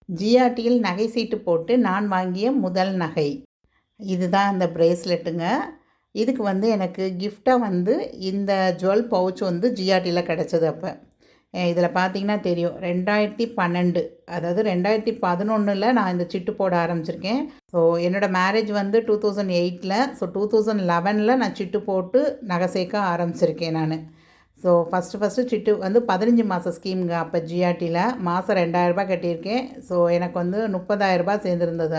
ஜிஆர்டியில் நகை சீட்டு போட்டு நான் வாங்கிய முதல் நகை இதுதான் அந்த பிரேஸ்லெட்டுங்க. இதுக்கு வந்து எனக்கு கிஃப்டாக வந்து இந்த ஜுவல் பவுச் வந்து ஜிஆர்டியில் கிடச்சது. அப்போ இதில் பார்த்தீங்கன்னா தெரியும் 2012 அதாவது 2011 நான் இந்த சிட்டு போட ஆரம்பிச்சிருக்கேன். ஸோ என்னோடய மேரேஜ் வந்து 2008. ஸோ 2011 நான் சிட்டு போட்டு நகை சேர்க்க ஆரம்பிச்சிருக்கேன் நான். ஸோ ஃபஸ்ட்டு சிட்டு வந்து 15 மாத ஸ்கீமுங்க. அப்போ ஜிஆர்டியில் மாதம் 2000 கட்டியிருக்கேன். ஸோ எனக்கு வந்து 30,000 சேர்ந்துருந்தது.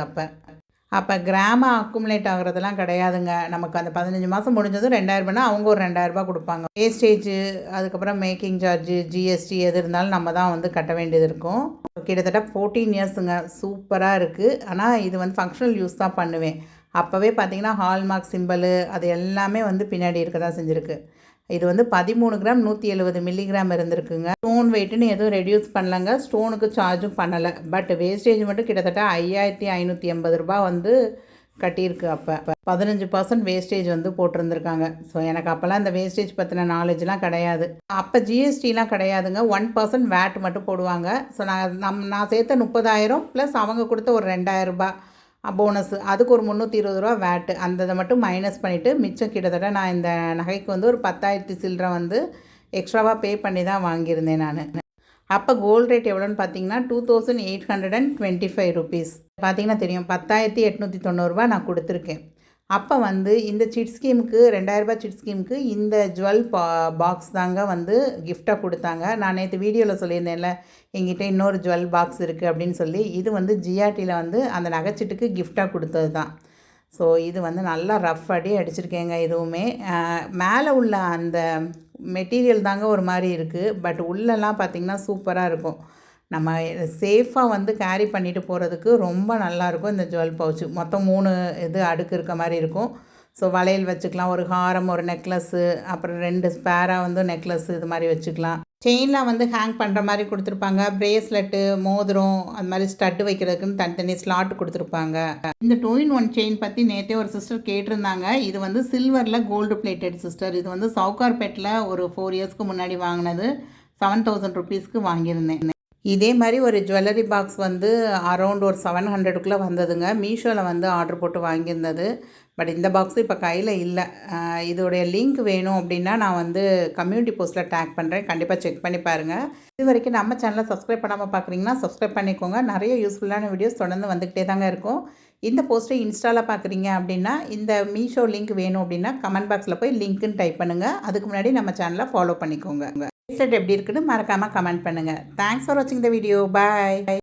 அப்போ கிராம அக்குமுலேட் ஆகிறதெல்லாம் கிடையாதுங்க. நமக்கு அந்த 15 மாதம் முடிஞ்சதும் 2000 அவங்க ஒரு 2000 கொடுப்பாங்க. வேஸ்டேஜு, அதுக்கப்புறம் மேக்கிங் சார்ஜு, ஜிஎஸ்டி எது இருந்தாலும் நம்ம தான் வந்து கட்ட வேண்டியது இருக்கும். கிட்டத்தட்ட 14 இயர்ஸுங்க. சூப்பராக இருக்குது. ஆனால் இது வந்து ஃபங்க்ஷனல் யூஸ் தான் பண்ணுவேன். அப்போவே பார்த்திங்கன்னா ஹால்மார்க் சிம்பிள் அது எல்லாமே வந்து பின்னாடி இருக்க தான் செஞ்சுருக்கு. இது வந்து 13 கிராம் 170 மில்லிகிராம் இருந்திருக்குங்க. ஸ்டோன் வெயிட்டுன்னு எதுவும் ரெடியூஸ் பண்ணலங்க. ஸ்டோனுக்கு சார்ஜும் பண்ணலை. பட் வேஸ்டேஜ் மட்டும் கிட்டத்தட்ட 5580 வந்து கட்டியிருக்கு. அப்போ 15% வேஸ்டேஜ் வந்து போட்டிருந்துருக்காங்க. ஸோ எனக்கு அப்போல்லாம் இந்த வேஸ்டேஜ் பற்றின நாலேஜ்லாம் கிடையாது. அப்போ ஜிஎஸ்டிலாம் கிடையாதுங்க. 1% வேட் மட்டும் போடுவாங்க. ஸோ நான் சேர்த்த 30,000 ப்ளஸ் அவங்க கொடுத்த ஒரு 2000 போனஸு, அதுக்கு ஒரு 320 வேட்டு, அந்த இதை மட்டும் மைனஸ் பண்ணிவிட்டு மிச்சம் கிட்டத்தட்ட நான் இந்த நகைக்கு வந்து ஒரு 10,000 சில்லரை வந்து எக்ஸ்ட்ராவாக பே பண்ணி தான் வாங்கியிருந்தேன் நான். அப்போ கோல்டு ரேட் எவ்வளோன்னு பார்த்தீங்கன்னா 2825 ருபீஸ். பார்த்தீங்கன்னா தெரியும் 10,890 நான் கொடுத்துருக்கேன். அப்போ வந்து இந்த சிட் ஸ்கீமுக்கு 2000 சிட் ஸ்கீமுக்கு இந்த ஜுவல் பாக்ஸ் தாங்க வந்து கிஃப்டாக கொடுத்தாங்க. நான் நேற்று வீடியோவில் சொல்லியிருந்தேன்ல எங்கிட்ட இன்னொரு ஜுவல் பாக்ஸ் இருக்குது அப்படின்னு சொல்லி. இது வந்து ஜிஆர்டியில் வந்து அந்த நகைச்சீட்டுக்கு கிஃப்டாக கொடுத்தது தான். ஸோ இது வந்து நல்லா ரஃப் அடி அடிச்சிருக்கேங்க. இதுவுமே மேலே உள்ள அந்த மெட்டீரியல் தாங்க ஒரு மாதிரி இருக்குது. பட் உள்ளெல்லாம் பார்த்திங்கன்னா சூப்பராக இருக்கும். நம்ம சேஃபாக வந்து கேரி பண்ணிட்டு போகிறதுக்கு ரொம்ப நல்லாயிருக்கும் இந்த ஜுவல் பவுச்சு. மொத்தம் 3 இது அடுக்கு இருக்க மாதிரி இருக்கும். ஸோ வளையல் வச்சுக்கலாம், ஒரு ஹாரம், ஒரு நெக்லஸ்ஸு, அப்புறம் 2 ஸ்பேராக வந்து நெக்லஸ்ஸு இது மாதிரி வச்சுக்கலாம். செயின்லாம் வந்து ஹேங் பண்ணுற மாதிரி கொடுத்துருப்பாங்க. பிரேஸ்லெட்டு, மோதிரம், அது மாதிரி ஸ்டட்டு வைக்கிறதுக்குன்னு தனித்தனி ஸ்லாட் கொடுத்துருப்பாங்க. இந்த 2-in-1 செயின் பற்றி நேற்றே ஒரு சிஸ்டர் கேட்டிருந்தாங்க. இது வந்து சில்வரில் கோல்டு பிளேட்டட் சிஸ்டர். இது வந்து சவுகார்பேட்டில் ஒரு 4 இயர்ஸ்க்கு முன்னாடி வாங்கினது. 7,000 ருபீஸ்க்கு வாங்கியிருந்தேன். இதே மாதிரி ஒரு ஜுவல்லரி பாக்ஸ் வந்து அரௌண்ட் ஒரு 700க்குள்ளே வந்ததுங்க. மீஷோவில் வந்து ஆர்டர் போட்டு வாங்கியிருந்தது. பட் இந்த பாக்ஸு இப்போ கையில் இல்லை. இதோடைய லிங்க் வேணும் அப்படின்னா நான் வந்து கம்யூனிட்டி போஸ்ட்டில் டேக் பண்ணுறேன். கண்டிப்பாக செக் பண்ணி பாருங்கள். இது வரைக்கும் நம்ம சேனலை சப்ஸ்கிரைப் பண்ணாமல் பார்க்குறீங்கன்னா சப்ஸ்கிரைப் பண்ணிக்கோங்க. நிறைய யூஸ்ஃபுல்லான வீடியோஸ் தொடர்ந்து வந்துக்கிட்டே தாங்க இருக்கும். இந்த போஸ்ட்டை இன்ஸ்டாவில் பார்க்குறீங்க அப்படின்னா இந்த மீஷோ லிங்க் வேணும் அப்படின்னா கமெண்ட் பாக்ஸில் போய் லிங்க்குன்னு டைப் பண்ணுங்கள். அதுக்கு முன்னாடி நம்ம சேனலை ஃபாலோ பண்ணிக்கோங்க. எப்படி இருக்குன்னு மறக்காமல் கமெண்ட் பண்ணுங்கள். தேங்க்ஸ் ஃபார் வாட்சிங் த வீடியோ. பாய்.